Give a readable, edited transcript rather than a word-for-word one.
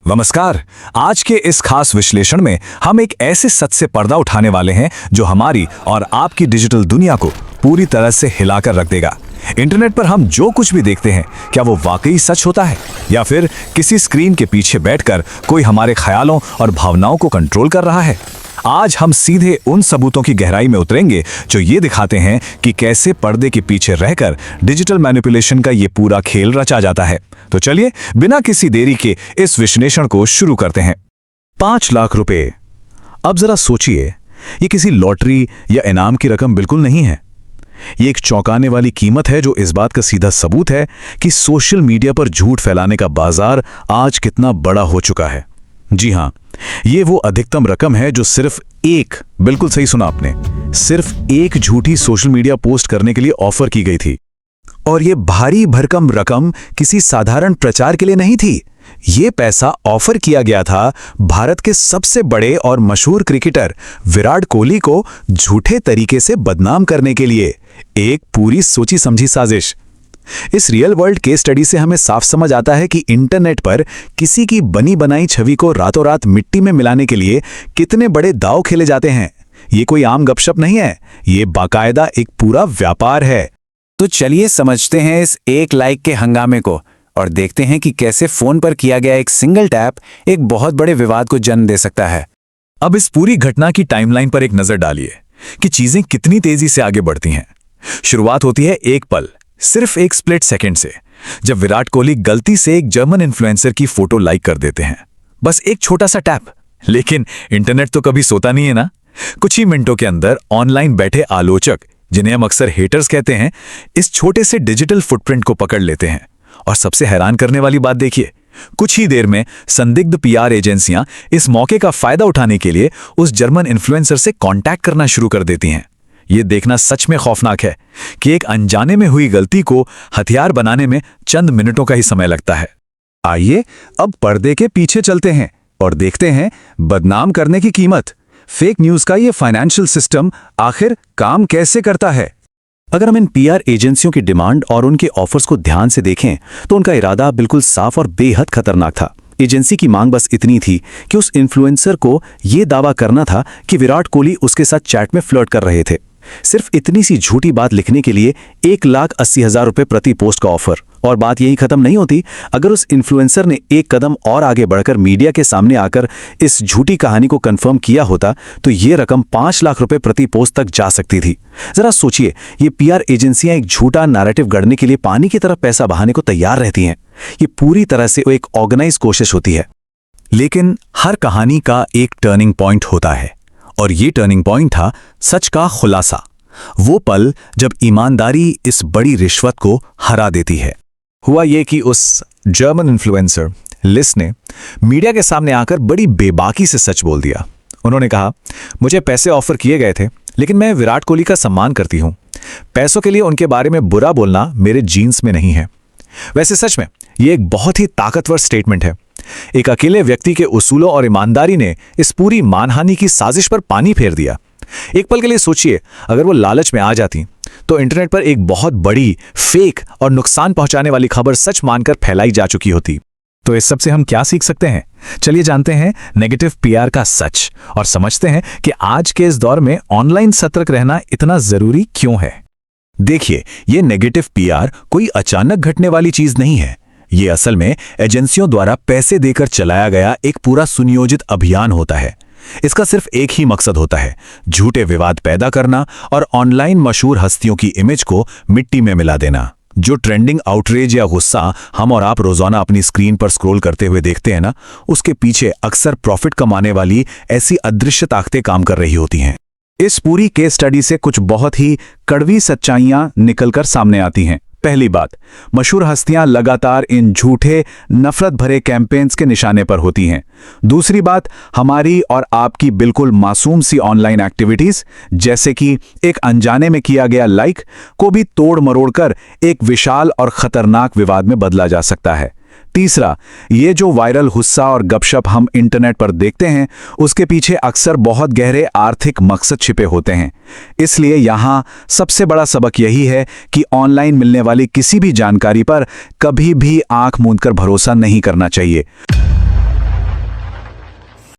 नमस्कार। आज के इस खास विश्लेषण में हम एक ऐसे सच से पर्दा उठाने वाले हैं जो हमारी और आपकी डिजिटल दुनिया को पूरी तरह से हिलाकर रख देगा। इंटरनेट पर हम जो कुछ भी देखते हैं, क्या वो वाकई सच होता है या फिर किसी स्क्रीन के पीछे बैठकर कोई हमारे ख्यालों और भावनाओं को कंट्रोल कर रहा है? आज हम सीधे उन सबूतों की गहराई में उतरेंगे जो ये दिखाते हैं कि कैसे पर्दे के पीछे रहकर डिजिटल मैनिपुलेशन का ये पूरा खेल रचा जाता है। तो चलिए बिना किसी देरी के इस विश्लेषण को शुरू करते हैं। 5 लाख रुपए। अब जरा सोचिए, ये किसी लॉटरी या इनाम की रकम बिल्कुल नहीं है। ये एक चौंकाने वाली कीमत है जो इस बात का सीधा सबूत है कि सोशल मीडिया पर झूठ फैलाने का बाजार आज कितना बड़ा हो चुका है। जी हां, ये वो अधिकतम रकम है जो सिर्फ एक, बिल्कुल सही सुना आपने, सिर्फ एक झूठी सोशल मीडिया पोस्ट करने के लिए ऑफर की गई थी। और ये भारी भरकम रकम किसी साधारण प्रचार के लिए नहीं थी। ये पैसा ऑफर किया गया था भारत के सबसे बड़े और मशहूर क्रिकेटर विराट कोहली को झूठे तरीके से बदनाम करने के लिए। एक पूरी सोची समझी साजिश। इस रियल वर्ल्ड केस स्टडी से हमें साफ समझ आता है कि इंटरनेट पर किसी की बनी बनाई छवि को रातों रात मिट्टी में मिलाने के लिए कितने बड़े दांव खेले जाते हैं। ये कोई आम गपशप नहीं है, ये बाकायदा एक पूरा व्यापार है। तो चलिए समझते हैं इस एक लाइक के हंगामे को और देखते हैं कि कैसे फोन पर किया गया एक सिंगल टैप एक बहुत बड़े विवाद को जन्म दे सकता है। अब इस पूरी घटना की टाइमलाइन पर एक नजर डालिए कि चीजें कितनी तेजी से आगे बढ़ती हैं। शुरुआत होती है एक पल, सिर्फ एक स्प्लिट सेकंड से, जब विराट कोहली गलती से एक जर्मन इन्फ्लुएंसर की फोटो लाइक कर देते हैं। बस एक छोटा सा टैप। लेकिन इंटरनेट तो कभी सोता नहीं है ना। कुछ ही मिनटों के अंदर ऑनलाइन बैठे आलोचक, जिन्हें हम अक्सर हेटर्स कहते हैं, इस छोटे से डिजिटल फुटप्रिंट को पकड़ लेते हैं। और सबसे हैरान करने वाली बात देखिए, कुछ ही देर में संदिग्ध पीआर एजेंसियां इस मौके का फायदा उठाने के लिए उस जर्मन इन्फ्लुएंसर से कांटेक्ट करना शुरू कर देती हैं। ये देखना सच में खौफनाक है कि एक अनजाने में हुई गलती को हथियार बनाने में चंद मिनटों का ही समय लगता है। आइए अब पर्दे के पीछे चलते हैं और देखते हैं बदनाम करने की कीमत। फेक न्यूज का ये फाइनेंशियल सिस्टम आखिर काम कैसे करता है? अगर हम इन पीआर एजेंसियों की डिमांड और उनके ऑफर्स को ध्यान से देखें तो उनका इरादा बिल्कुल साफ और बेहद खतरनाक था। एजेंसी की मांग बस इतनी थी कि उस इन्फ्लुएंसर को यह दावा करना था कि विराट कोहली उसके साथ चैट में फ्लर्ट कर रहे थे। सिर्फ इतनी सी झूठी बात लिखने के लिए 1,80,000 रुपए प्रति पोस्ट का ऑफर। और बात यही खत्म नहीं होती। अगर उस इन्फ्लुएंसर ने एक कदम और आगे बढ़कर मीडिया के सामने आकर इस झूठी कहानी को कंफर्म किया होता तो ये रकम 5 लाख रुपए प्रति पोस्ट तक जा सकती थी। जरा सोचिए, ये पीआर एजेंसियां एक झूठा नैरेटिव गढ़ने के लिए पानी की तरफ पैसा बहाने को तैयार रहती हैं। ये पूरी तरह से एक ऑर्गेनाइज कोशिश होती है। लेकिन हर कहानी का एक टर्निंग पॉइंट होता है, और ये टर्निंग पॉइंट था सच का खुलासा। वो पल जब ईमानदारी इस बड़ी रिश्वत को हरा देती है। हुआ ये कि उस जर्मन इन्फ्लुएंसर लिस ने मीडिया के सामने आकर बड़ी बेबाकी से सच बोल दिया। उन्होंने कहा, मुझे पैसे ऑफर किए गए थे, लेकिन मैं विराट कोहली का सम्मान करती हूं। पैसों के लिए उनके बारे में बुरा बोलना मेरे जीन्स में नहीं है। वैसे सच में ये एक बहुत ही ताकतवर स्टेटमेंट है। एक अकेले व्यक्ति के उसूलों और ईमानदारी ने इस पूरी मानहानि की साजिश पर पानी फेर दिया। एक पल के लिए सोचिए, अगर वो लालच में आ जाती तो इंटरनेट पर एक बहुत बड़ी फेक और नुकसान पहुंचाने वाली खबर सच मानकर फैलाई जा चुकी होती। तो इस सब से हम क्या सीख सकते हैं? चलिए जानते हैं नेगेटिव पीआर का सच और समझते हैं कि आज के इस दौर में ऑनलाइन सतर्क रहना इतना जरूरी क्यों है। देखिए, ये नेगेटिव पीआर कोई अचानक घटने वाली चीज नहीं है। ये असल में एजेंसियों द्वारा पैसे देकर चलाया गया एक पूरा सुनियोजित अभियान होता है। इसका सिर्फ एक ही मकसद होता है, झूठे विवाद पैदा करना और ऑनलाइन मशहूर हस्तियों की इमेज को मिट्टी में मिला देना। जो ट्रेंडिंग आउटरेज या गुस्सा हम और आप रोजाना अपनी स्क्रीन पर स्क्रॉल करते हुए देखते हैं ना, उसके पीछे अक्सर प्रॉफिट कमाने वाली ऐसी अदृश्य ताकतें काम कर रही होती हैं। इस पूरी केस स्टडी से कुछ बहुत ही कड़वी सच्चाइयां निकलकर सामने आती हैं। पहली बात, मशहूर हस्तियां लगातार इन झूठे नफरत भरे कैंपेन्स के निशाने पर होती हैं। दूसरी बात, हमारी और आपकी बिल्कुल मासूम सी ऑनलाइन एक्टिविटीज, जैसे कि एक अनजाने में किया गया लाइक, को भी तोड़ मरोड़ कर एक विशाल और खतरनाक विवाद में बदला जा सकता है। तीसरा, ये जो वायरल गुस्सा और गपशप हम इंटरनेट पर देखते हैं, उसके पीछे अक्सर बहुत गहरे आर्थिक मकसद छिपे होते हैं। इसलिए यहाँ सबसे बड़ा सबक यही है कि ऑनलाइन मिलने वाली किसी भी जानकारी पर कभी भी आंख मूंदकर भरोसा नहीं करना चाहिए।